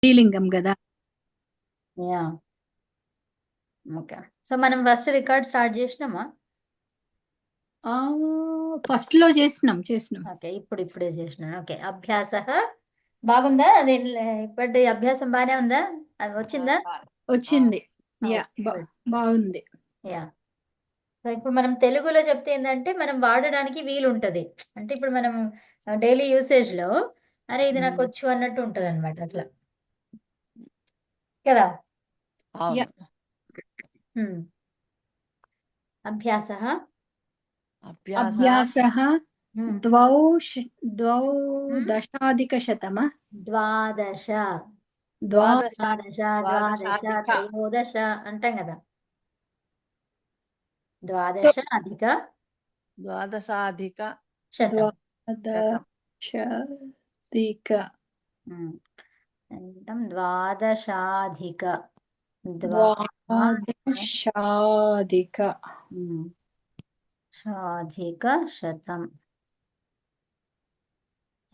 స్త్రీలింగం కదా. Yeah okay. So మనం first record start చేసినామా? First లో చేసినాం. ఓకే, ఇప్పుడే చేసినాను. ఓకే, అభ్యాస బాగుందా? అది ఇప్పటి అభ్యాసం బానే ఉందా? అది వచ్చిందా? వచ్చింది. Yeah good. బాగుంది. యా. సో ఇప్పుడు మనం తెలుగులో చెప్తే ఏంటంటే మనం వాడడానికి వీలు ఉంటది. అంటే ఇప్పుడు మనం డైలీ యూసేజ్ లో అరే ఇది నాకు వచ్చు అన్నట్టు ఉంటది అనమాట, అట్లా కదా. యా అభ్యాస అభ్యాసః ద్వాదశాధికశతమా? ద్వాదశ ద్వా ద్వాదశ ద్వాదశ త్రయోదశ అంటాం కదా. ద్వాదశ అధిక ద్వాదశాధిక శతం. ద్వాదశాధిక అంటాం ద్వాదశాధిక ద్వాదశాధిక షాధిక శతం.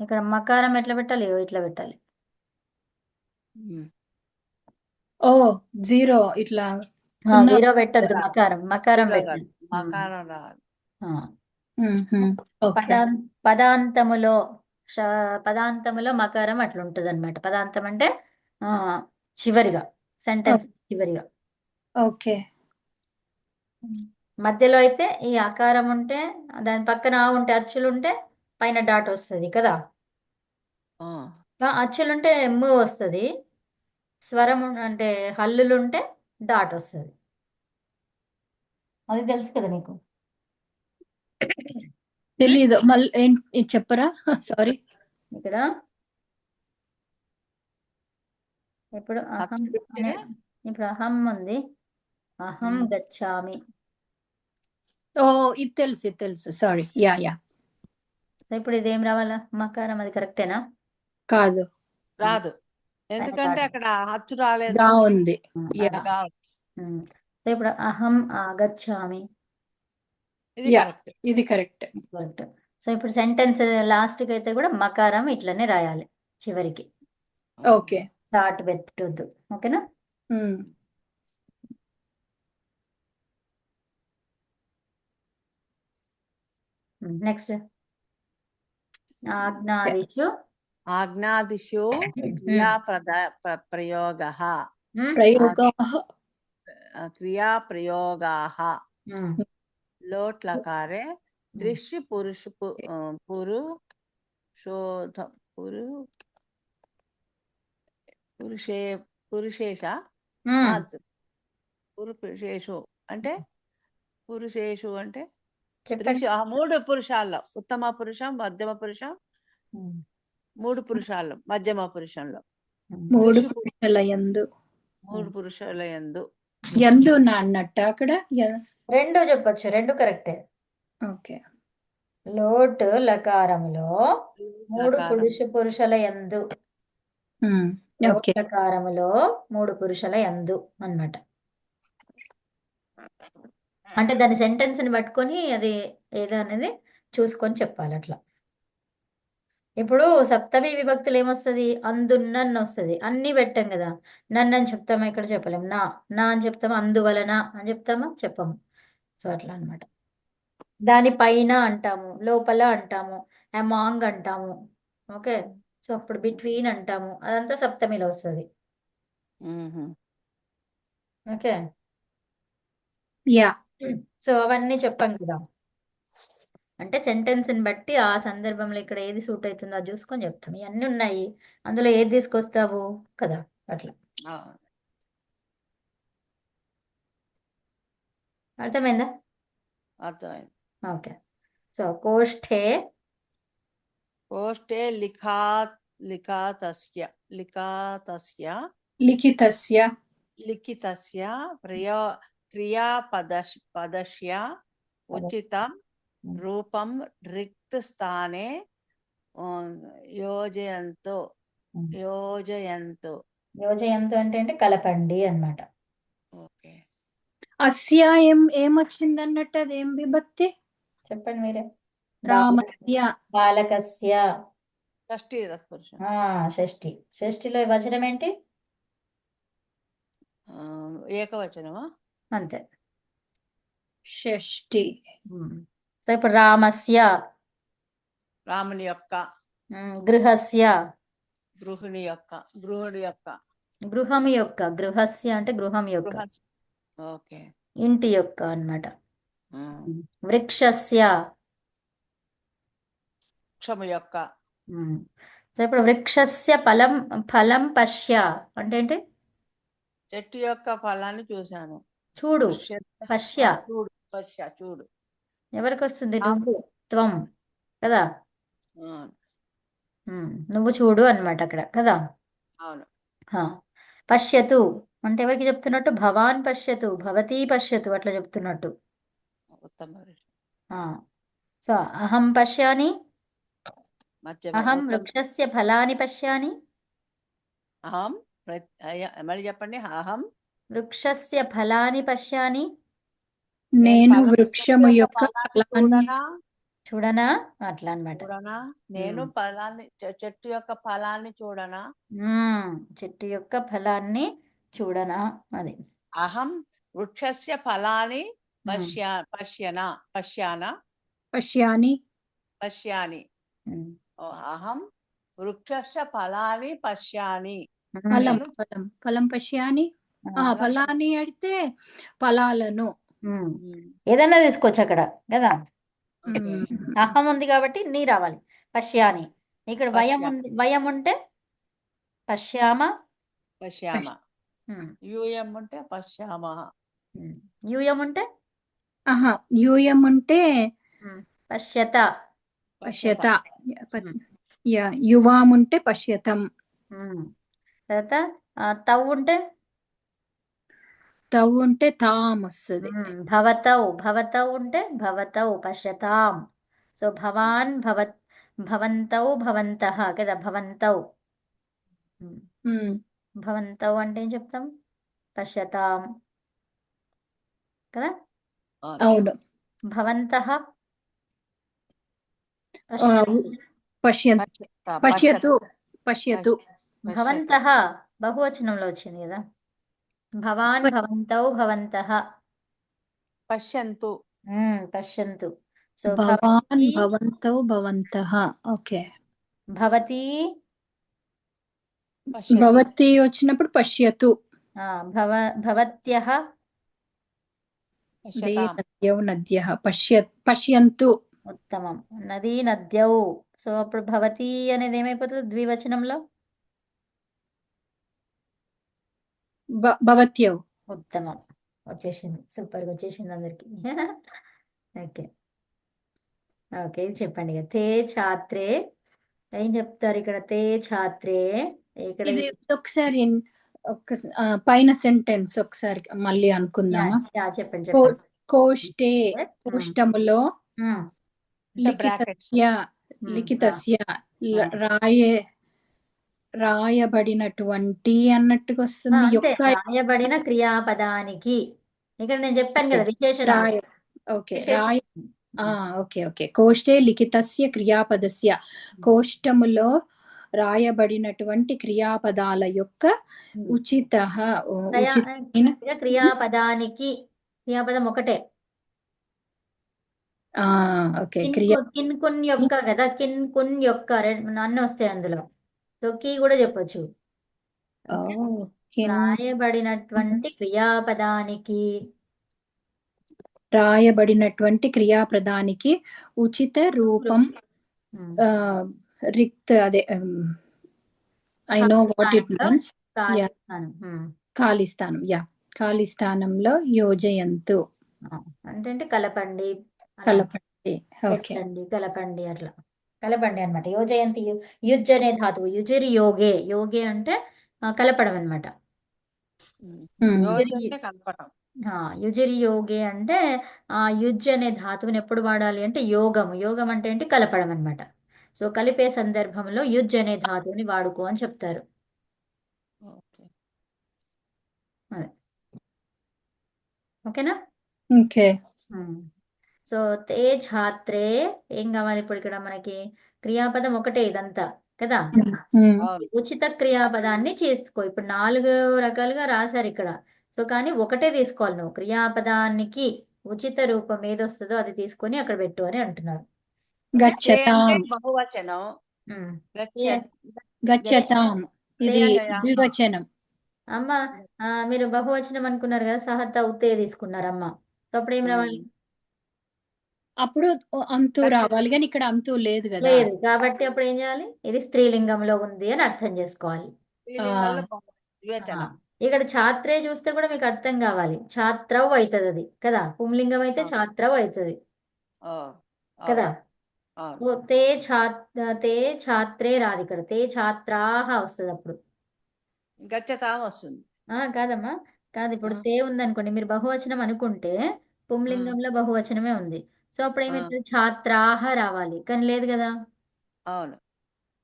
ఇక్కడ మకారం ఎట్లా పెట్టాలి? ఇట్లా పెట్టాలి. ఓ 0 ఇట్లా జీరో పెట్టద్దు, మకారం పెట్టాలి. మకారం రాదు. పదాంతములో పదాంతములో మకారం అట్లా ఉంటది అనమాట. పదాంతం అంటే చివరిగా, సెంటెన్స్ చివరిగా. ఓకే. మధ్యలో అయితే ఈ ఆకారం ఉంటే దాని పక్కన ఉంటే అచ్చులు ఉంటే పైన డాట్ వస్తుంది కదా. అచ్చులుంటే ఎమ్ వస్తుంది, స్వరం అంటే హల్లులుంటే డాట్ వస్తుంది. అది తెలుసు కదా మీకు. తెలీదు, మళ్ళీ చెప్పరా? సారీ. ఇక్కడ ఇప్పుడు అహం ఉంది. అహం గచ్చామి. ఓ ఇది తెలుసు. సారీ. యా. సో ఇప్పుడు ఇదేం రావాలా? మకారం. అది కరెక్టేనా? కాదు, రాదు, ఎందుకంటే అక్కడ అచ్చు రాలేదు. ఉంది. సో ఇప్పుడు అహం ఆగచ్చామి. ఇది కరెక్ట్. సో ఇప్పుడు సెంటెన్స్ లాస్ట్ కి అయితే కూడా మకారం ఇట్లనే రాయాలి చివరికి. ఓకే. డాట్ పెట్టొద్దు. ఓకేనా? నెక్స్ట్ ఆజ్ఞాదిషు క్రియాప్రయోగాః లోట్లకారే దృశ్య పురుషేషు అంటే పురుషేషు అంటే మూడు పురుషాల్లో ఉత్తమ పురుషం, మధ్యమ పురుషం, మూడు పురుషాల్లో మధ్యమ పురుషంలో మూడు పురుషుల యందు యందు అన్నట్టు అక్కడ రెండు చెప్పొచ్చు, రెండు కరెక్టే. ఓకే. లోట్ లకారములో మూడు పురుషుల యందు, లకారములో మూడు పురుషుల యందు అన్నమాట. అంటే దాని సెంటెన్స్ ని పట్టుకొని అది ఏదో అనేది చూసుకొని చెప్పాలి అట్లా. ఇప్పుడు సప్తమి విభక్తులు ఏమొస్తుంది? అందున్నన్ను వస్తుంది. అన్ని పెట్టాం కదా. నన్ను అని చెప్తామా? ఇక్కడ చెప్పలేము. నా అని చెప్తామా? అందువలన అని చెప్తామా? చెప్పము. సో అట్లా అనమాట. దానిపైన అంటాము, లోపల అంటాము, అమాంగ్ అంటాము. ఓకే. సో అప్పుడు బిట్వీన్ అంటాము. అదంతా సప్తమిలో వస్తుంది. ఓకే. యా. సో అవన్నీ చెప్పాం కదా. అంటే సెంటెన్స్ ని బట్టి ఆ సందర్భంలో ఇక్కడ ఏది సూట్ అవుతుందో అది చూసుకొని చెప్తాం. ఇవన్నీ ఉన్నాయి, అందులో ఏది తీసుకొస్తావు కదా, అట్లా. అర్థమైందా? అర్థమైంది. ఓకే. సో కోష్ఠే లిఖితస్య క్రియాపదస్య ఉచితం రూపం రిక్త స్థానే యోజయంతు అంటే కలపండి అన్నమాట. ఓకే. అస్య ఏమొచ్చింది అన్నట్టు, అదేం విభక్తి చెప్పండి మీరే. రామస్య బాలకస్య షష్ఠీ తత్పురుషం. షష్ఠి. షష్ఠిలో వచనం ఏంటి? ఏకవచనమా? అంతే. షష్ఠి. సో ఇప్పుడు రామస్య, రాముని యొక్క, గృహస్య, గృహిణి యొక్క, గృహుడి యొక్క, గృహం యొక్క. గృహస్య అంటే గృహం యొక్క, గృహస్. ఓకే. ఇంటి యొక్క అన్నమాట. వృక్షస్య, వృక్షము యొక్క, సో ఇప్పుడు వృక్షస్య ఫలం ఫలం పశ్య అంటే ఏంటి? చెట్టు యొక్క ఫలాన్ని చూశాను. చూడు. పశ్య- పశ్య చూడు, పశ్య చూడు. ఎవరికి వస్తుంది? నువ్వు, త్వం కదా. ఆ, నువ్వు చూడు అన్నమాట అక్కడ కదా. అవును. పశ్యతు అంటే ఎవరికి చెప్తున్నట్టు? భవాన్ పశ్యతు, భవతీ పశ్యతు అట్లా చెప్తున్నట్టు. ఉత్తమ సో అహం పశ్యామి, మధ్యమ అహం ఉత్తమ. వృక్షస్య ఫలాని పశ్యామి, అహం మళ్ళీ చెప్పండి. అహం వృక్షస్య ఫలాని పశ్యామి, నేను ఫలం- వృక్షము చెట్టు యొక్క ఫలాన్ని ఫలాన్ని చూడనా అట్లా అన్నమాట. చూడనా? నేను ఫలాన్ని చెట్టు యొక్క ఫలాన్ని చూడనా? చెట్టు యొక్క ఫలాన్ని చూడనా అది. అహం వృక్షస్య ఫలాన్ని పశ్యానా పశ్యాని. పశ్యాని. అహం వృక్షస్య ఫలాన్ని పశ్యాని. ఫలం నేను ఫలం ఫలం పశ్యాని. ఫలాన్ని అంటే ఫలాలను. ఏదైనా తీసుకోవచ్చు అక్కడ కదా. ఓకే. అహం ఉంది కాబట్టి నీ రావాలి. పశ్యాని. ఇక్కడ వయం పశ్య. ఉంది, వయం ఉంటే పశ్యామ. పశ్యామ. యూయం ఉంటే పశ్యామ. యూయం ఉంటే యూయం ఉంటే పశ్యత. పశ్యత. యువాం ఉంటే పశ్యతం. తర్వాత తౌ ఉంటే తవ్ ఉంటే తాం వస్తుంది. భవతౌ. భవతౌ ఉంటే భవతౌ పశ్యతాం. సో భవాన్ భవంతౌ భవంతః కదా. భవంతౌ. భవంతౌ అంటే ఏం చెప్తాం? పశ్యతాం కదా. అవును. భవంతః పశ్యంతు. పశ్యతు. పశ్యతు. భవంతః బహువచనంలో వచ్చింది కదా. భవాన్ భవంతౌ భవంతః పశ్యంతు. పశ్యంతు. సో భవాన్ భవంతౌ భవంతః. ఓకే. భవతి. భవతి వచ్చినప్పుడు పశ్యతు. భవత్యః. నద్యౌ నద్యః పశ్యంతు. ఉత్తమం. నదీ నద్యౌ. సో అప్పుడు భవతి అనేది ఏమైపోతుంది ద్వివచనంలో? భవత్యౌ. ఉత్తమం. వచ్చేసింది. సూపర్గా వచ్చేసింది అందరికి. ఓకే ఓకే ఇది చెప్పండి ఇక. తే ఛాత్రే ఏం చెప్తారు ఇక్కడ? తే ఛాత్రే ఇక్కడ ఇది ఒకసారి పైన సెంటెన్స్ ఒకసారి మళ్ళీ అనుకుందామా? చెప్పండి చెప్పండి. కోష్టే కోష్టములో బ్రాకెట్స్. లిఖితస్య రాయబడినటువంటి అన్నట్టుగా వస్తుంది. అంతే, రాయబడిన క్రియాపదానికి. ఇక్కడ నేను చెప్పాను కదా విశేషణం. Okay okay okay. కోష్టే లిఖితస్య క్రియాపదస్య. కోష్టములో రాయబడినటువంటి క్రియాపదాల యొక్క ఉచితమైన క్రియాపదానికి. క్రియాపదం ఒకటే. ఓకే. కిన్ కున్ యొక్క కదా. కిన్ కున్ యొక్క అన్ని వస్తాయి అందులో. సో కీ కూడా చెప్పొచ్చు. రాయబడినటువంటి క్రియాపదానికి. రాయబడినటువంటి క్రియాపదానికి ఉచిత రూపం రిక్త్. అదే I know what it means. ఖాళీ స్థానం. ఖాళీ స్థానంలో యోజయంతు అంటే కలపండి. కలపండి. ఓకే. కలపండి అట్లా కలపండి అనమాట. యోజయంతి యుజ్ అనే ధాతువు. యుజిర్ యోగే. యోగే అంటే కలపడం అనమాట. కలపటం. యుజిర్ యోగే అంటే యుజ్ అనే ధాతువుని ఎప్పుడు వాడాలి అంటే యోగం. యోగం అంటే ఏంటి? కలపడం అనమాట. సో కలిపే సందర్భంలో యుజ్ అనే ధాతువుని వాడుకో అని చెప్తారు. ఓకేనా? ఓకే. సో తే ఛాత్రే ఏం కావాలి ఇప్పుడు? ఇక్కడ మనకి క్రియాపదం ఒకటే ఇదంతా. కదా. ఉమ్, అవును ఉచిత క్రియాపదాన్ని చేసుకో. ఇప్పుడు 4 రకాలుగా రాశారు ఇక్కడ. సో కానీ ఒకటే తీసుకోవాలి నువ్వు. క్రియాపదానికి ఉచిత రూపం ఏదొస్తుందో అది తీసుకొని అక్కడ పెట్టు అని అంటున్నారు. ఓకే. తే అంటే గచ్చతాం బహువచనం ఉమ్. గచ్చ ఏ- గచ్చతాం తే ఇది అంటే గచ్చయామ ద్వివచనం. అమ్మ, మీరు బహువచనం అనుకున్నారు కదా, సహత ఉత్తే తీసుకున్నారు అమ్మ. సో అప్పుడు ఏం రావాలి? అప్పుడు అంతు గచ్చ రావాలి, కానీ ఇక్కడ అంతు లేదు కదా. లేదు కాబట్టి అప్పుడు ఏం చేయాలి? ఇది స్త్రీలింగంలో ఉంది అని అర్థం చేసుకోవాలి. స్త్రీలింగంలో ఆ, ద్వివచనం ఇక్కడ ఛాత్రే చూస్తే కూడా మీకు అర్థం కావాలి. ఛాత్రవ్ అవుతుంది అది కదా. పుంలింగం అయితే అవును ఛాత్రవ్ అవుతుంది అవును కదా. అవును సో తే ఛాత్రే రాదు, ఇక్కడ తే ఛాత్రాహ వస్తుంది అప్పుడు. గచ్చతాం వస్తుంది కాదమ్మా, కాదు. ఇప్పుడు ఆ, తే ఉందనుకోండి, మీరు బహువచనం అనుకుంటే పుంలింగంలో బహువచనమే ఉంది. సో అప్పుడు ఆ, ఏమవుతుంది? ఛాత్రాహ రావాలి, కానీ లేదు కదా. అవును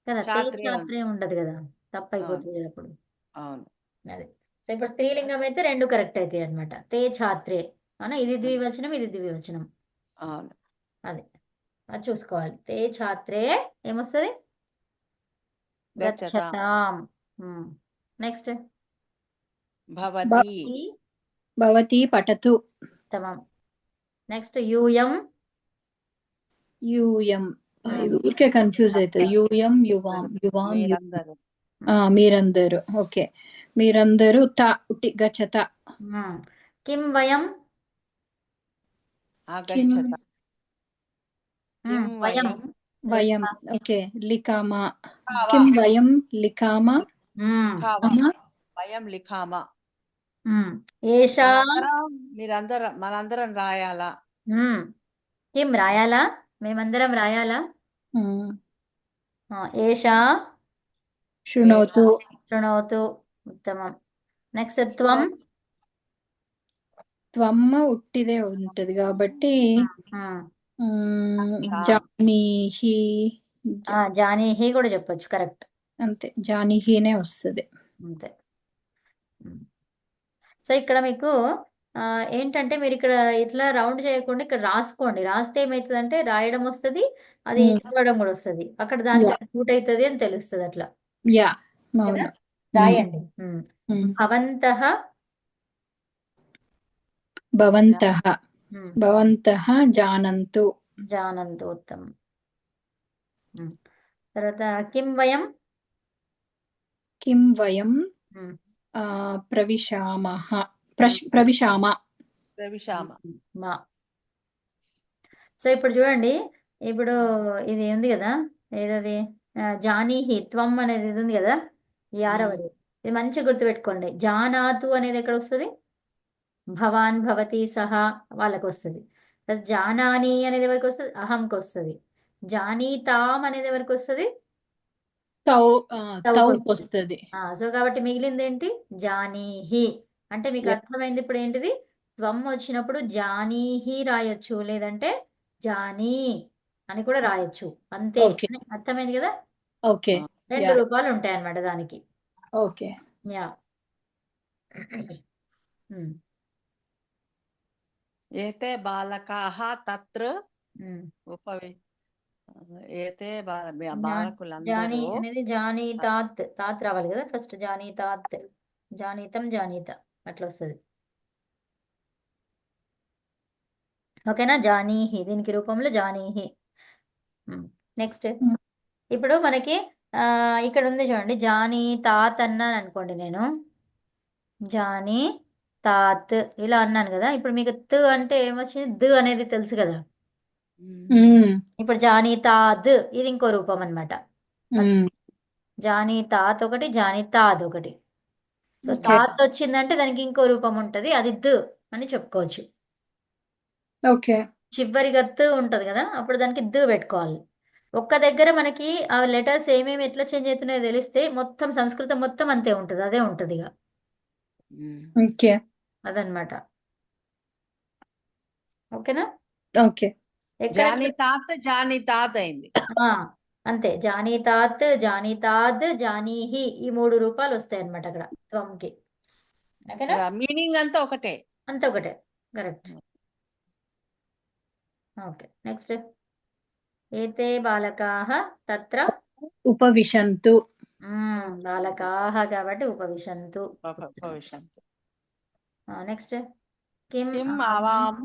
కదా, తే ఛాత్రే ఉంది ఛాత్రే ఉండదు కదా, తప్పు అవును అయిపోతుంది కదా అప్పుడు. అవును అది. సో ఇప్పుడు స్త్రీలింగం అయితే రెండు కరెక్ట్ అవుతాయి అనమాట. తే ఛాత్రే అవునా, ఇది ద్వివచనం, ఇది ద్వివచనం. అవును అది అది చూసుకోవాలి. తే ఛాత్రే ఏమొస్తుంది? గచ్చతాం గచ్చతాం. నెక్స్ట్ భవతి భవతి. భవతి పఠతు. ఉత్తమం. నెక్స్ట్ యూయం. యూయం ఊరికే కన్ఫ్యూజ్ అవుతుంది. యూయం యువాం యువాం యు. మీరందరూ మీరందరూ. ఓకే, మీరందరూ త ఉట్టి గచ్చత. కిం వయం. కిం గచ్చత కిం వయం. వయం. ఓకే, లిఖామా. లిఖావా కిం వయం లిఖామా. లిఖావా అమా. వయం లిఖామా ఏషా. మనందరం రాయాలా కిం రాయాలా, మేమందరం రాయాలా. ఏషా శృణోతు. శృణోతు. ఉత్తమం. నెక్స్ట్ త్వం. త్వమ్మ ఉట్టిదే ఉంటది కాబట్టి జానీహి. జానీహి కూడా చెప్పొచ్చు, కరెక్ట్. అంతే, జానీహినే వస్తుంది. అంతే. సో ఇక్కడ మీకు ఏంటంటే మీరు ఇక్కడ ఇట్లా రౌండ్ చేయకుండా ఇక్కడ రాసుకోండి. రాస్తే ఏమవుతుందంటే రాయడం వస్తుంది, అది చదవడం కూడా వస్తుంది. అక్కడ దానికి సూట్ అవుతుంది అని తెలుస్తుంది అట్లా. యా, కదా? అవును. రాయండి. భవంతః. భవంతః భవంతః జానంతు. జానంతు. ఉత్తమం. తర్వాత కిం వయం. కిం వయం ప్రవిశామః. ప్రవిశామ. మా. సో ఇప్పుడు చూడండి, ఇప్పుడు ఇది ఉంది కదా, ఏదది జానీహి. త్వం అనేది ఇది ఉంది కదా, ఈ 6వది. ఇది మంచిగా గుర్తుపెట్టుకోండి. జానాతు అనేది ఎక్కడ వస్తుంది? భవాన్ భవతి సహా వాళ్ళకి వస్తుంది. జానాని అనేది ఎవరికి వస్తుంది? అహంకి వస్తుంది. జానీతాం అనేది ఎవరికి వస్తుంది? తౌకి వస్తుంది. సో కాబట్టి మిగిలింది ఏంటి? జానీహి. అంటే మీకు అర్థమైంది ఇప్పుడు ఏంటిది? త్వం వచ్చినప్పుడు జానీహి రాయొచ్చు, లేదంటే జానీ అని కూడా రాయొచ్చు. అంతే. అర్థమైంది కదా. ఓకే, 2 రూపాలు ఉంటాయి అన్నమాట దానికి. ఓకే. యా. ఏతే బాలకాః తత్ర ఏతే జానీ బాలకులందరూ అనేది జానీ తాత్. తాత్ రావాలి కదా ఫస్ట్. జానీ తాత్, జానీతం, జానీత అట్లా వస్తుంది. ఓకేనా. జానీహి దీనికి రూపంలో జానీహి. నెక్స్ట్ ఇప్పుడు మనకి ఇక్కడ ఉంది చూడండి, జానీ తాత్ అన్నాను అనుకోండి. నేను జానీ తాత్ ఇలా అన్నాను కదా. ఇప్పుడు మీకు త్ అంటే ఏమొచ్చింది? ద్ అనేది తెలుసు కదా. ఇప్పుడు జానీ తాద్ ఇది ఇంకో రూపం అన్నమాట. జానీ తాత్ ఒకటి, జానీ తాద్ ఒకటి. సో తాత్ వచ్చిందంటే దానికి ఇంకో రూపం ఉంటది, అది ద్ అని చెప్పుకోవచ్చు. ఓకే, చివరిగా త్ ఉంటది కదా, అప్పుడు దానికి ద్ పెట్టుకోవాలి. ఒక్క దగ్గర మనకి ఆ లెటర్స్ ఏమేమి ఎట్లా చేంజ్ అవుతున్నాయో తెలిస్తే మొత్తం సంస్కృతం మొత్తం అంతే ఉంటుంది, అదే ఉంటుంది ఇక. ఓకే, అదనమాట. ఓకేనా. ఓకే. జానీ తాత్ అయింది. అంతే. జానీ తాత్, జానీ తాద్, జానీహి ఈ 3 రూపాలు వస్తాయి అన్నమాట అక్కడ త్వంకి. ఓకేనా. మీనింగ్ అంతా ఒకటే. అంత ఒకటే, కరెక్ట్. ఓకే. నెక్స్ట్ ఏతే బాలకాః తత్ర ఉపవిశन्तు బాలకాహ కాబట్టి ఉపవిశంతు. ఉపవిశन्तు. నెక్స్ట్ కిం కిం ఆవాం. ఆవాం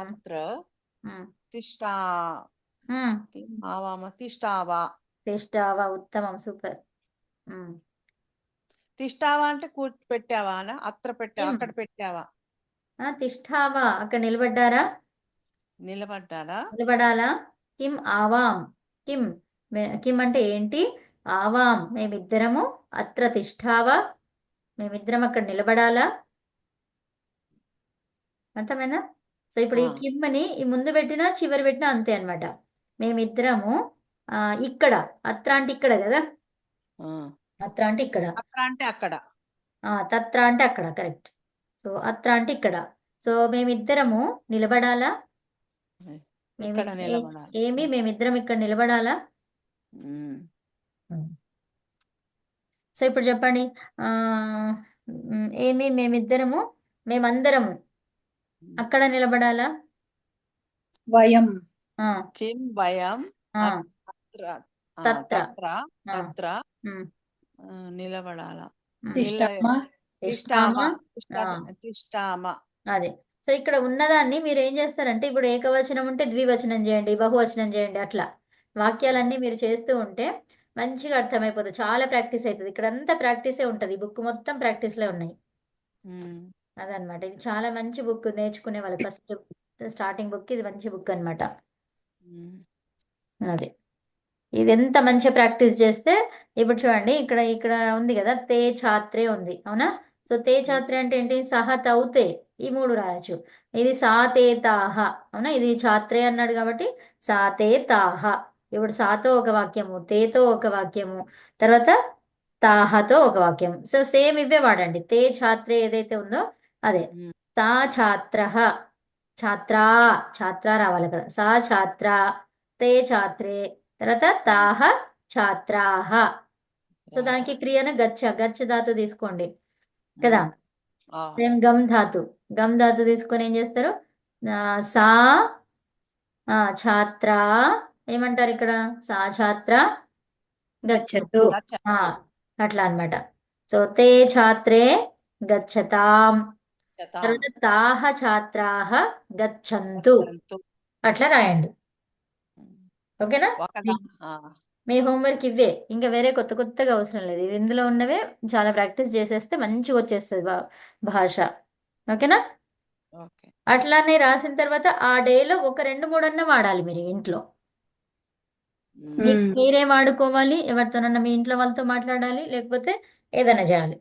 అత్ర ఉమ్, తిష్టా ఉమ్. కిం ఆవామ తిష్టావా. తిష్టావా ఉత్తమం, సూపర్. తిష్టావా అంటే పెట్టావా అని అత్ర పెట్టావా కిం అక్కడ పెట్టావా తిష్టావా అక్కడ నిలబడ్డారా, నిలబడ్డారా. నిలబడాలా. కిం ఆవాం, కిం కిం అంటే ఏంటి, ఆవాం మేమిద్దరము, అత్ర తిష్టావా మేమిద్దరం అక్కడ నిలబడాలా. అర్థమైందా? సో ఇప్పుడు ఈ ఆ. కిమ్ అని ఈ ముందు పెట్టినా చివరి పెట్టినా అంతే అన్నమాట. మేమిద్దరము ఇక్కడ, అత్ర అంటే ఇక్కడ కదా, ఆ. అత్ర అంటే ఇక్కడ, అత్ర అంటే అక్కడ. తత్ర అంటే అక్కడ, కరెక్ట్. సో అత్ర అంటే ఇక్కడ. సో మేమిద్దరము నిలబడాలా, ఇక్కడ నిలబడాలి. మేమిద్దరం ఇక్కడ నిలబడాలా. ఉమ్. సో ఇప్పుడు చెప్పండి, ఆ మేమిద్దరము, మేమందరము అక్కడ నిలబడాలా. వయం ఆ, కిం వయం ఆ, అత్ర తత్ర. తత్ర ఆ, తత్ర ఉమ్, నిలబడాల. ఉమ్. తిష్టామా తిష్టామా తిష్టామా. తిష్టామా. అదే. సో ఇక్కడ ఉన్నదాన్ని మీరు ఏం చేస్తారంటే, ఇప్పుడు ఏకవచనం ఉంటే ద్వివచనం చేయండి, బహువచనం చేయండి, అట్లా వాక్యాలన్నీ మీరు చేస్తూ ఉంటే మంచిగా అర్థమైపోతుంది. చాలా ప్రాక్టీస్ అవుతుంది. ఇక్కడ అంతా ప్రాక్టీసే ఉంటుంది. ఈ బుక్ మొత్తం ప్రాక్టీస్లే ఉన్నాయి. ఉమ్. అదనమాట. ఇది చాలా మంచి బుక్ నేర్చుకునే వాళ్ళకి. ఫస్ట్ స్టార్టింగ్ బుక్ ఇది, మంచి బుక్ అన్నమాట. ఉమ్. అది ఇది ఎంత మంచిగా ప్రాక్టీస్ చేస్తే, ఇప్పుడు చూడండి ఇక్కడ ఇక్కడ ఉంది కదా, తే ఛాత్రే ఉంది, అవునా. సో తే ఛాత్రే అంటే ఏంటి, సహ తౌతే, ఈ మూడు రాయొచ్చు. ఇది సాతే తాహ, అవునా. ఇది ఛాత్రే అన్నాడు కాబట్టి సాతే తాహ. ఇప్పుడు సాతో ఒక వాక్యము, తేతో ఒక వాక్యము, తర్వాత తాహతో ఒక వాక్యం. సో సేమ్ ఇవే వాడండి. తే ఛాత్రే ఏదైతే ఉందో అదే. ఉమ్. సా ఛాత్ర, ఛాత్రా, ఛాత్ర రావాలి అక్కడ. సా ఛాత్ర, తే ఛాత్రే, తర్వాత తాహ ఛాత్రాహ. సో దానికి క్రియను గచ్చ, గచ్చ ధాతు తీసుకోండి కదా. ఆ. సేమ్ గమ్ ధాతు, గమ్ ధాతు తీసుకొని ఏం చేస్తారు, సా ఛాత్ర, ఏమంటారు ఇక్కడ, సా ఛాత్ర గచ్చతు. గచ్చతు. అట్లా అన్నమాట. సో తే ఛాత్రే గచ్చతాం, గచ్చతాం. తర్వాత తాహ ఛాత్రాహ గచ్చంతు, గచ్చంతు. అట్లా రాయండి. ఓకేనా. మీ హోంవర్క్ ఇవే, ఇంకా వేరే కొత్త కొత్తగా అవసరం లేదు. ఇది ఇందులో ఉన్నవే చాలా ప్రాక్టీస్ చేసేస్తే మంచిగా వచ్చేస్తుంది భాష. ఓకేనా. ఓకే. అట్లానే రాసిన తర్వాత ఆ డేలో ఒక 2-3 అన్న వాడాలి మీరు ఇంట్లో. మీరే వాడుకోవాలి, ఎవరితోనన్నా మీ ఇంట్లో వాళ్ళతో మాట్లాడాలి, లేకపోతే ఏదైనా చేయాలి.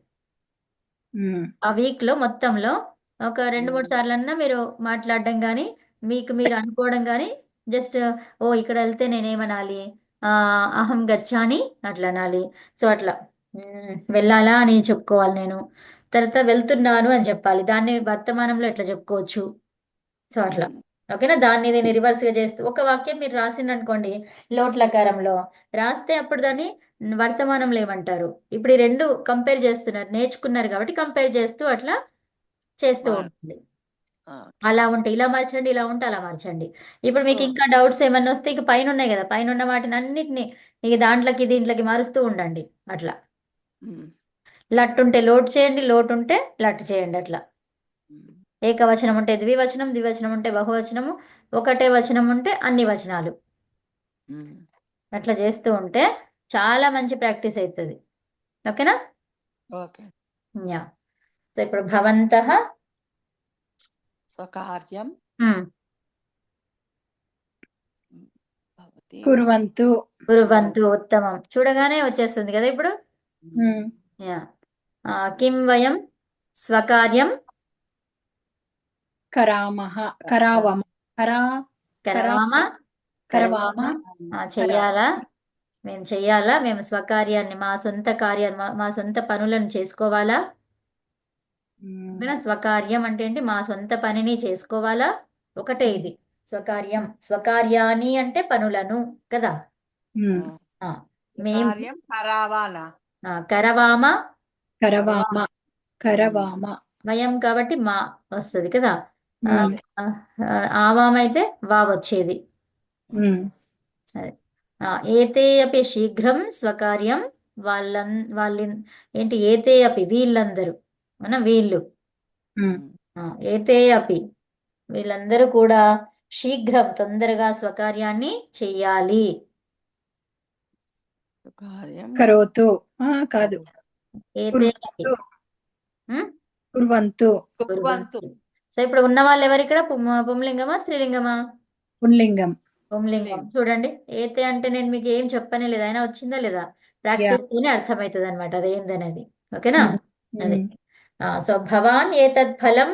ఆ వీక్ లో మొత్తంలో ఒక 2-3 సార్లన్నా మీరు మాట్లాడడం కానీ, మీకు మీరు అనుకోవడం కానీ, జస్ట్ ఓ ఇక్కడ వెళ్తే నేనేమనాలి, అహం గచ్చాని అట్లా అనాలి. సో అట్లా వెళ్ళాలా అని చెప్పుకోవాలి నేను, తర్వాత వెళ్తున్నాను అని చెప్పాలి. దాన్ని వర్తమానంలో ఎట్లా చెప్పుకోవచ్చు. సో అట్లా. ఓకేనా. దాన్ని దీన్ని రివర్స్ గా చేస్తూ ఒక వాక్యం మీరు రాసిందనుకోండి లోట్లకారంలో రాస్తే, అప్పుడు దాన్ని వర్తమానంలో ఏమంటారు. ఇప్పుడు ఈ రెండు కంపేర్ చేస్తున్నారు, నేర్చుకున్నారు కాబట్టి కంపేర్ చేస్తూ అట్లా చేస్తూ ఉంటుంది. అలా ఉంటే ఇలా మార్చండి, ఇలా ఉంటే అలా మార్చండి. ఇప్పుడు మీకు ఇంకా డౌట్స్ ఏమన్నా వస్తే ఇక పైన ఉన్నాయి కదా, పైన ఉన్న వాటిని అన్నిటిని ఇక దాంట్లోకి దీంట్లోకి మారుస్తూ ఉండండి. అట్లా లట్ ఉంటే లోటు చేయండి, లోటు ఉంటే లట్ చేయండి. అట్లా ఏకవచనం ఉంటే ద్వివచనం, ద్వివచనం ఉంటే బహువచనము, ఒకటే వచనం ఉంటే అన్ని వచనాలు. అట్లా చేస్తూ ఉంటే చాలా మంచి ప్రాక్టీస్ అవుతుంది. ఓకేనా. ఓకే. యా. సో ఇప్పుడు భవంతః స్వకార్యం కుర్వంతు కుర్వంతు, ఉత్తమం. చూడగానే వచ్చేస్తుంది కదా ఇప్పుడు. యా. కిం వయం స్వకార్యం కరామః కరావమ కరవామ కరవామ చెయ్యాలా, మేము చెయ్యాలా, మేము స్వకార్యాన్ని, మా సొంత కార్యాన్ని, మా సొంత పనులను చేసుకోవాలా. స్వకార్యం అంటే ఏంటి, మా సొంత పనిని చేసుకోవాలా. ఒకటే ఇది స్వకార్యం. స్వకార్యాన్ని అంటే పనులను కదా. మేము కరవామ కరవామ కరవామ వయం కాబట్టి మా వస్తుంది కదా. ఆవాం అయితే వా వచ్చేది. అదే ఏతే అపి శీఘ్రం స్వకార్యం వాళ్ళ ఏంటి ఏతే అపి వీళ్ళందరూ వీళ్ళు ఉమ్. ఏతే అపి వీళ్ళందరూ కూడా శీఘ్రం తొందరగా స్వకార్యాన్ని చెయ్యాలి. కార్యం కరోతు కాదు ఏతే అపి కుర్వంతు ఉమ్, కుర్వంతు కుర్వంతు సో ఇప్పుడు ఉన్న వాళ్ళు ఎవరు ఇక్కడ పుంలింగమా స్త్రీలింగమా? పుంలింగం. పుంలింగం. చూడండి, ఏతే అంటే నేను మీకు ఏం చెప్పనే లేదు, అయినా వచ్చిందా లేదా? యా. ప్రాక్టీస్ తోనే అర్థమవుతుంది అనమాట అదేందనేది. ఓకేనా? ఉమ్, అది ఉమ్. సో భవాన్ ఏతద్ ఫలం,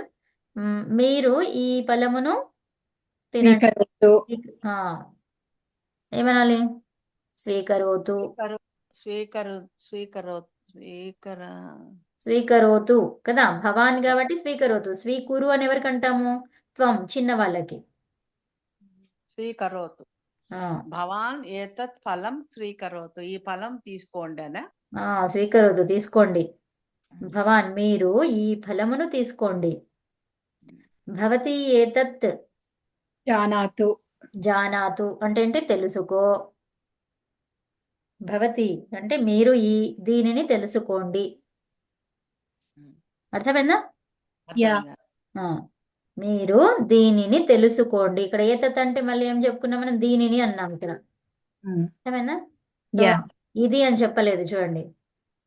మీరు ఈ ఫలమును తినండి. స్వీకరోతు ఆ, ఏమనాలి? స్వీకరోతు. స్వీకరు స్వీకరో స్వీకర స్వీకరోతు కదా, భవాన్ కాబట్టి స్వీకరోతు. స్వీకురు అని ఎవరికి అంటాము? త్వం, చిన్న వాళ్ళకి. స్వీకరోతు. ఆ, భవాన్ ఏతత్ ఫలం స్వీకరోతు. ఈ ఫలం తీసుకోండి అనా? స్వీకరోతు, తీసుకోండి. భవాన్, మీరు ఈ ఫలమును తీసుకోండి. భవతి ఏతత్ జానాతు జానాతు అంటే తెలుసుకో. భవతి అంటే మీరు దీనిని తెలుసుకోండి. అర్థమైందా? యా. ఆ, మీరు దీనిని తెలుసుకోండి. ఇక్కడ ఏతత్ అంటే మళ్ళీ ఏం చెప్పుకున్నాం మనం? దీనిని అన్నాం ఇక్కడ. ఉమ్. అర్థమైందా? So yeah. ఇది అని చెప్పలేదు, చూడండి.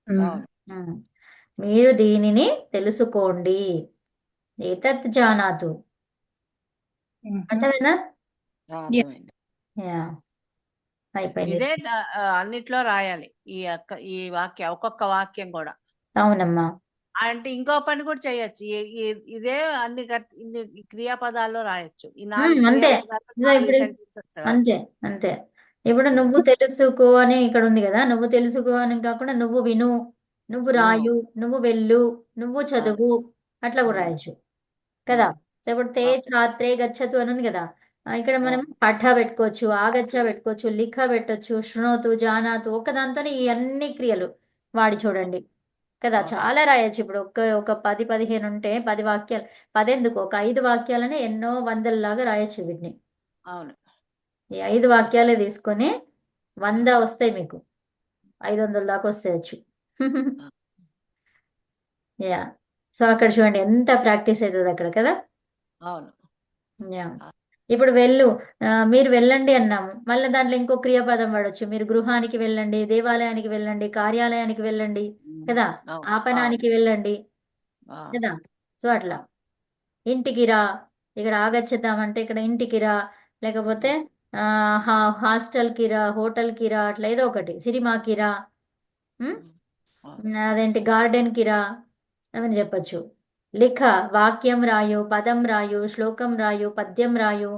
ఉమ్. ఉమ్. మీరు దీనిని తెలుసుకోండి. ఏతత్ జానాతు. ఉమ్. అర్థమైందా? అర్థమైంది. యా, అయిపోయింది. ఇదే అన్నిట్లో రాయాలి ఈ వాక్యం, ఒక్కొక్క వాక్యం కూడా. అవునమ్మా. అంటే ఇంకో పని కూడా చేయొచ్చు. ఇదే ఇన్ని క్రియాపదాల్లో రాయొచ్చు. ఈ అంతే. నాలుగు ఇప్పుడు sentences రాయొచ్చు. అంతే అంతే. ఇప్పుడు నువ్వు తెలుసుకో అని ఇక్కడ ఉంది కదా, నువ్వు తెలుసుకో అని కాకుండా నువ్వు విను, నువ్వు రాయు, నువ్వు వెళ్ళు, నువ్వు చదువు, అట్లా కూడా రాయొచ్చు కదా. సో ఇప్పుడు తే ఛాత్రే గచ్చతు అని ఉంది కదా, ఇక్కడ మనం పఠ పెట్టుకోవచ్చు, ఆగచ్చ పెట్టుకోవచ్చు, లిఖ పెట్టొచ్చు, శృణోతు, జానాతు, ఒకదాంతోనే ఈ అన్ని క్రియలు వాడి చూడండి కదా. చాలా రాయొచ్చు. ఇప్పుడు ఒక 10-15 ఉంటే 10 వాక్యాలు, 10 ఎందుకు, ఒక 5 వాక్యాలనే ఎన్నో వందలలాగా రాయొచ్చు వీటిని. అవును. ఈ 5 వాక్యాలే తీసుకొని 100 వస్తాయి మీకు, 500 దాకా వస్తాయచ్చు. యా. సో అక్కడ చూడండి ఎంత ప్రాక్టీస్ అవుతుంది అక్కడ కదా. అవును. యా. ఇప్పుడు వెళ్ళు, మీరు వెళ్ళండి అన్నాము, మళ్ళీ దాంట్లో ఇంకో క్రియాపదం వాడొచ్చు. మీరు గృహానికి వెళ్ళండి, దేవాలయానికి వెళ్ళండి, కార్యాలయానికి వెళ్ళండి కదా, ఆపనానికి వెళ్ళండి కదా. సో అట్లా ఇంటికి రా, ఇక్కడ ఆగచ్చేద్దామంటే ఇక్కడ ఇంటికి రా, లేకపోతే హాస్టల్కి రా, హోటల్కి రా, అట్లా ఏదో ఒకటి, సినిమాకి రా, అదేంటి గార్డెన్కి రా, అని చెప్పచ్చు. లిఖ, వాక్యం రాయు, పదం రాయు, శ్లోకం రాయు, పద్యం రాయు,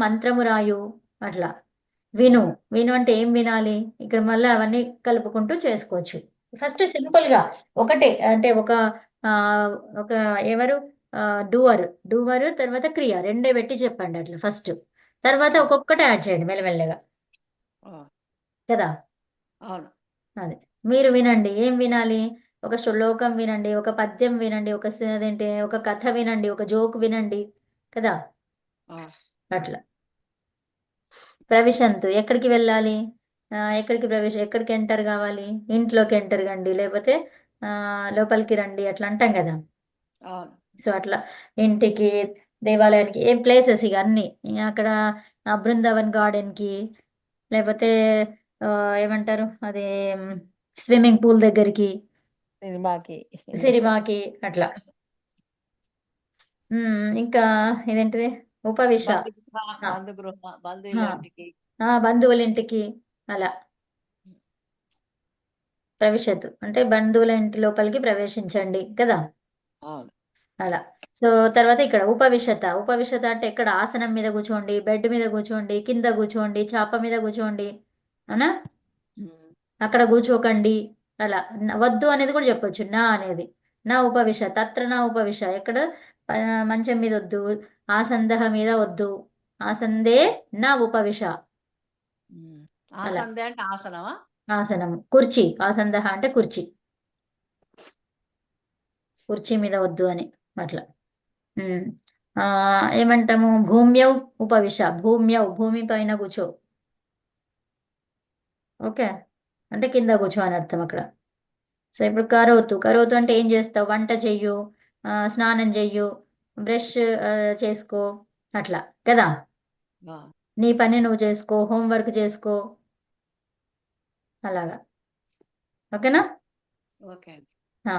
మంత్రము రాయు, అట్లా. విను, విను అంటే ఏం వినాలి, ఇక్కడ మళ్ళీ అవన్నీ కలుపుకుంటూ చేసుకోవచ్చు. ఫస్ట్ సింపుల్ గా ఒకటే, అంటే ఒక ఎవరు డూవర్ తర్వాత క్రియ రెండే పెట్టి చెప్పండి అట్లా ఫస్ట్, తర్వాత ఒక్కొక్కటి యాడ్ చేయండి మెల్లమెల్లగా కదా. అవును. అదే, మీరు వినండి, ఏం వినాలి? ఒక శ్లోకం వినండి, ఒక పద్యం వినండి, అదేంటి ఒక కథ వినండి, ఒక జోక్ వినండి కదా. అట్లా. ప్రవిశంతు, ఎక్కడికి వెళ్ళాలి? ఎక్కడికి ఎంటర్ కావాలి? ఇంట్లోకి ఎంటర్ కండి, లేకపోతే లోపలికి రండి, అట్లా అంటాం కదా. సో అట్లా ఇంటికి, దేవాలయానికి, ఏ ప్లేసెస్ ఇక అన్ని, అక్కడ బృందావన్ గార్డెన్కి, లేకపోతే ఏమంటారు అదే స్విమ్మింగ్ పూల్ దగ్గరికి, సినిమాకి అట్లా. ఇంకా ఇదేంటిది ఉపవిశ, బంధువుల ఇంటికి అలా. ప్రవిశతు అంటే బంధువుల ఇంటి లోపలికి ప్రవేశించండి కదా. అలా. సో తర్వాత ఇక్కడ ఉపవిశత అంటే ఎక్కడ? ఆసనం మీద కూర్చోండి, బెడ్ మీద కూర్చోండి, కింద కూర్చోండి, చాప మీద కూర్చోండి, అవునా, అక్కడ కూర్చోకండి అలా. వద్దు అనేది కూడా చెప్పొచ్చు, నా అనేది. నా ఉపవిశ, తత్ర నా ఉపవిశ, ఎక్కడ? మంచం మీద వద్దు, ఆసందహ మీద వద్దు, ఆసందే నా ఉపవిశ. ఆసనం, కుర్చీ, ఆసందహ అంటే కుర్చీ, కుర్చీ మీద వద్దు అని అట్లా. ఏమంటాము? భూమ్యౌ ఉపవిశ, భూమి పైన కూర్చో. ఓకే, అంటే కింద కూర్చో అని అర్థం అక్కడ. సో ఇప్పుడు కరోతు, కరోతు అంటే ఏం చేస్తావు? వంట చెయ్యు, స్నానం చెయ్యు, బ్రష్ చేసుకో, అట్లా కదా. ఆ, నీ పని నువ్వు చేసుకో, హోంవర్క్ చేసుకో, అలాగా. ఓకేనా? ఓకే అండి. ఆ,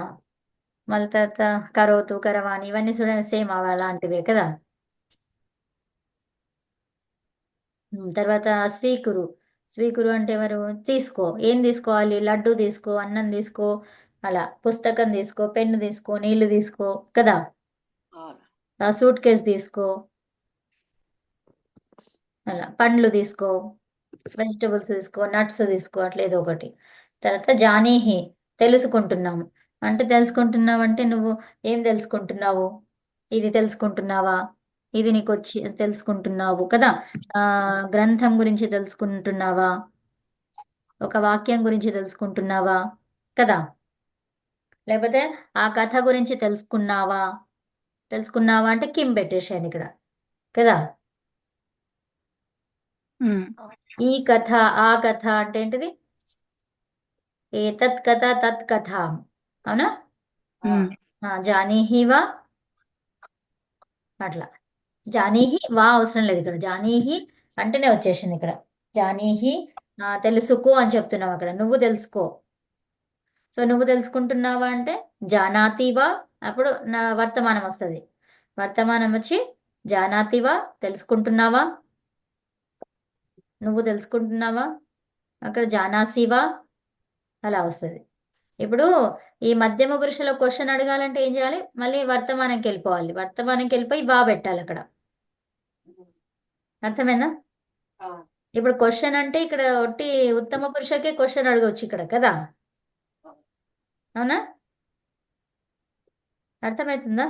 మళ్ళీ తర్వాత కరోతు, కరవాణి ఇవన్నీ చూడండి సేమ్ అవి అలాంటివే కదా. తర్వాత స్వీకురు, స్వీకురు అంటే ఎవరు? తీసుకో, ఏం తీసుకోవాలి? లడ్డు తీసుకో, అన్నం తీసుకో, అలా పుస్తకం తీసుకో, పెన్ను తీసుకో, నీళ్లు తీసుకో కదా. అవును. సూట్ కేస్ తీసుకో, అలా పండ్లు తీసుకో, వెజిటబుల్స్ తీసుకో, నట్స్ తీసుకో, అట్లా ఏదో ఒకటి. తర్వాత జానీహి, తెలుసుకుంటున్నాము. అంటే తెలుసుకుంటున్నావు అంటే నువ్వు ఏం తెలుసుకుంటున్నావు? ఇది తెలుసుకుంటున్నావా? ఇది నీకు వచ్చి తెలుసుకుంటున్నావు కదా. గ్రంథం గురించి తెలుసుకుంటున్నావా? ఒక వాక్యం గురించి తెలుసుకుంటున్నావా కదా. లేకపోతే ఆ కథ గురించి తెలుసుకున్నావా? తెలుసుకున్నావా అంటే కిమ్ పెట్టేశాను ఇక్కడ కదా. ఉమ్, ఈ కథ, ఆ కథ అంటే ఏంటిది? ఏతత్ కథ తత్ కథ, అవునా? ఉమ్, జానీహి వా, అట్లా. జానీహి వా అవసరం లేదు ఇక్కడ, జానీహి అంటేనే వచ్చేసింది ఇక్కడ. జానీహి, తెలుసుకో అని చెప్తున్నావు అక్కడ, నువ్వు తెలుసుకో. సో నువ్వు తెలుసుకుంటున్నావా అంటే జానాతివా, అప్పుడు నా వర్తమానం వస్తుంది. వర్తమానం వచ్చి జానాతివా, తెలుసుకుంటున్నావా, నువ్వు తెలుసుకుంటున్నావా, అక్కడ జానాసివా, అలా వస్తుంది. ఇప్పుడు ఈ మధ్యమ పురుషుల క్వశ్చన్ అడగాలంటే ఏం చేయాలి? మళ్ళీ వర్తమానంకి వెళ్ళిపోవాలి, వర్తమానంకి వెళ్ళిపోయి వా పెట్టాలి అక్కడ. అర్థమైందా? ఆ, ఇప్పుడు క్వశ్చన్ అంటే ఇక్కడ ఒట్టి ఉత్తమ పురుషకే క్వశ్చన్ అడగవచ్చు ఇక్కడ కదా. అవునా? అర్థమవుతుందా?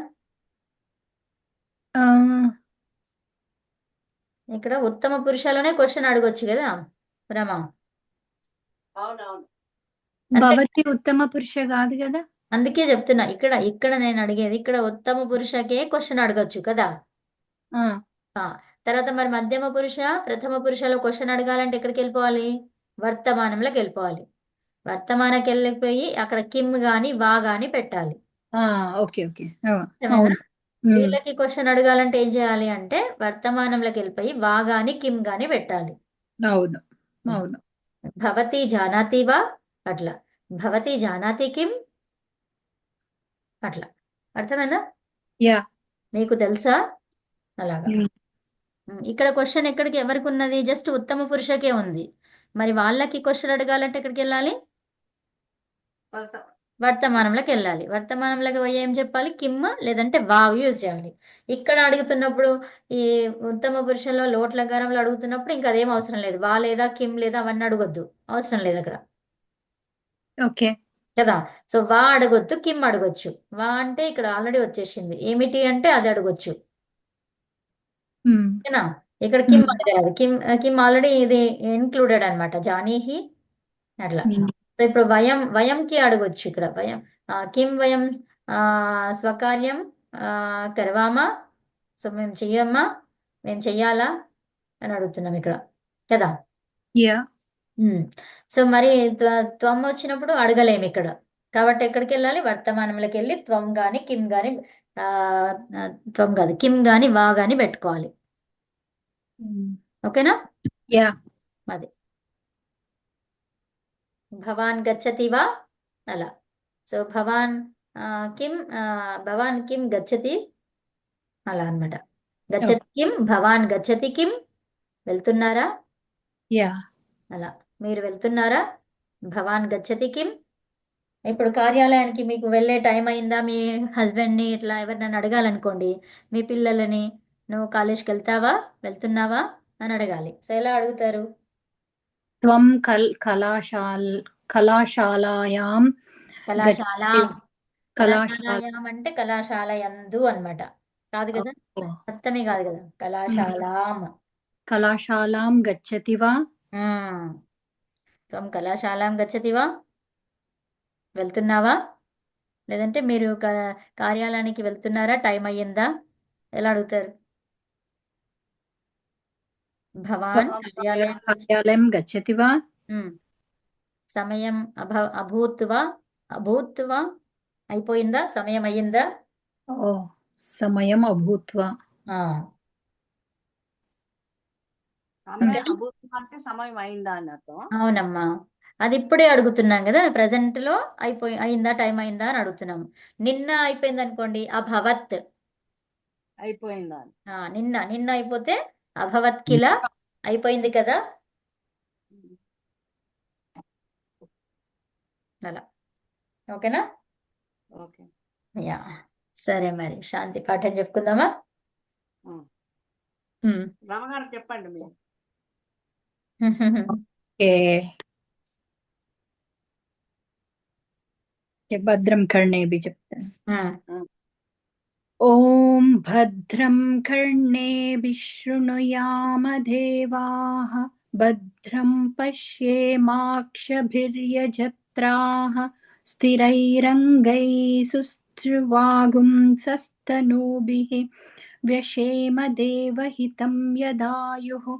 ఆ, ఇక్కడ ఉత్తమ పురుషాలనే క్వశ్చన్ అడగొచ్చు కదా రమా. అవునవును. అంతే. భవతి ఉత్తమ పురుష కాదు కదా. అందుకే చెప్తున్నా, ఇక్కడ ఇక్కడ నేను అడిగేది ఇక్కడ ఉత్తమ పురుషకే క్వశ్చన్ అడగొచ్చు కదా. ఆ, ఆ, తర్వాత మరి మధ్యమ పురుష, ప్రథమ పురుషలో క్వశ్చన్ అడగాలంటే ఎక్కడికి వెళ్ళిపోవాలి? వర్తమానంలోకి వెళ్ళిపోవాలి. వర్తమానకి వెళ్ళిపోయి అక్కడ కిమ్ గాని వా గాని పెట్టాలి. ఆ, ఓకే ఓకే. ఆ, అర్థమైందా? అవును. ఉమ్, వీళ్ళకి క్వశ్చన్ అడగాలంటే ఏం చేయాలి అంటే వర్తమానంలోకి వెళ్ళిపోయి వా గాని కిమ్ గాని పెట్టాలి. అవును అవును. భవతి జానాతి వా, అట్లా. భవతి జానాతి కిం, అట్లా. అర్థమైందా? యా. మీకు తెలుసా? అలాగా. ఇక్కడ క్వశ్చన్ ఎక్కడికి ఎవరికి ఉన్నది? జస్ట్ ఉత్తమ పురుషకే ఉంది. మరి వాళ్ళకి క్వశ్చన్ అడగాలంటే ఎక్కడికి వెళ్ళాలి? వర్తమానంలోకి వెళ్ళాలి. వర్తమానంలోకి పోయి ఏం చెప్పాలి? కిమ్ లేదంటే వావ్ యూజ్ చేయాలి. ఇక్కడ అడుగుతున్నప్పుడు ఈ ఉత్తమ పురుషంలో లోట్ల గారంలో అడుగుతున్నప్పుడు ఇంకా అదేం అవసరం లేదు. వా లేదా కిమ్ లేదా అవన్నీ అడగొద్దు, అవసరం లేదు అక్కడ ఓకే. కదా. సో వా అడగొద్దు, కిమ్ అడగొచ్చు. వా అంటే ఇక్కడ ఆల్రెడీ వచ్చేసింది, ఏమిటి అంటే అది అడగొచ్చు. ఉమ్, ఓకేనా? ఇక్కడ కిమ్ ఉమ్, అడగరాదు, కిమ్ కిమ్ ఆల్రెడీ ఇది ఇన్క్లూడెడ్ అనమాట, జానీహి, అట్లా. ఉమ్, సో ఇప్పుడు వయం, వయంకి అడగొచ్చు ఇక్కడ. వయం, కిం వయం స్వకార్యం కరవామా, సో మేము చెయ్యమ్మా, మేము చెయ్యాలా అని అడుగుతున్నాం ఇక్కడ కదా. యా. సో మరి త్వం వచ్చినప్పుడు అడగలేము ఇక్కడ. కాబట్టి ఎక్కడికి వెళ్ళాలి? వర్తమానంలోకి వెళ్ళి త్వం గాని కిమ్ గాని, ఆ, త్వం కాదు కిమ్ గాని వా గాని పెట్టుకోవాలి. ఓకేనా? యా. అది భవాన్ గచ్చతి వా, అలా. సో భవాన్ కిం, భవాన్ కిం గచ్చతి, అలా అన్నమాట. గచ్చతి కిం, భవాన్ గచ్చతి కిం, వెళ్తున్నారా, యా. అలా. మీరు వెళ్తున్నారా, భవాన్ గచ్చతి కిం. ఇప్పుడు కార్యాలయానికి మీకు వెళ్ళే టైం అయిందా? మీ హస్బెండ్ని ఇట్లా ఎవరినైనా అడగాలనుకోండి, మీ పిల్లలని, నువ్వు కాలేజ్కి వెళ్తావా, వెళ్తున్నావా అని అడగాలి. సో ఎలా అడుగుతారు? త్వం కళాశాలాయాం కళాశాల, గచ్చతి. కళాశాల. కళాశాలయాం అంటే కళాశాల యందు అన్నమాట. కాదు కదా, ఓ, అర్థమే కాదు కదా, కళాశాలాం. కళాశాలాం గచ్చతి వా. త్వం కళాశాలాం గచ్చతి వా, వెళ్తున్నావా, లేదంటే మీరు కార్యాలయానికి వెళ్తున్నారా, టైం అయ్యిందా, ఎలా అడుగుతారు? భవాన్ త్వం కార్యాలయం కార్యాలయం గచ్చతి వా. ఉమ్, సమయం అభూత్వా అభూత్వా అయిపోయిందా, సమయం అయ్యిందా? ఓ సమయం అభూత్వా. ఆ, సమయం అంతేనా? అభూతం అంటే సమయం అయిందా అని అర్థం. అవునమ్మా, అది ఇప్పుడే అడుగుతున్నాం కదా, ప్రజెంట్ లో అయిందా, టైం అయిందా అని అడుగుతున్నాం. నిన్న అయిపోయింది అనుకోండి, అభవత్. అయిపోయిందా అని. నిన్న నిన్న అయిపోతే అభవత్ కిల, అయిపోయింది కదా, అలా. ఓకేనా? ఓకే. యా, సరే మరి శాంతి పాఠం చెప్పుకుందామా? ఉమ్. రమగారు చెప్పండి మీరు. ఓకే. భద్రం కర్ణేభి చెప్తాను. ఓం భద్రం కర్ణేభిः శృణుయామదేవాः భద్రం పశ్యేమాక్షభిర్యజత్రాः స్థిరైరంగైः సుష్ठुवागुंसस्तनूभिः व्यशेम देवहितं यदायुः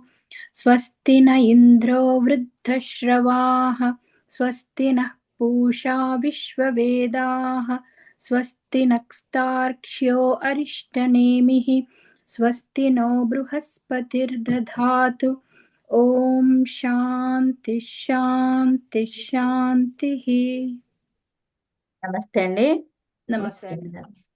स्वस्ति न इन्द्रो वृद्धश्रवाः स्वस्ति नः पूषा विश्ववेदाः स्वस्ति नस्तार्क्ष्यो अरिष्टनेमिः स्वस्ति नो बृहस्पतिर्दधातु ओम शांति शांति शांति. నమస్తే అండి. नमस्ते. నమస్తే.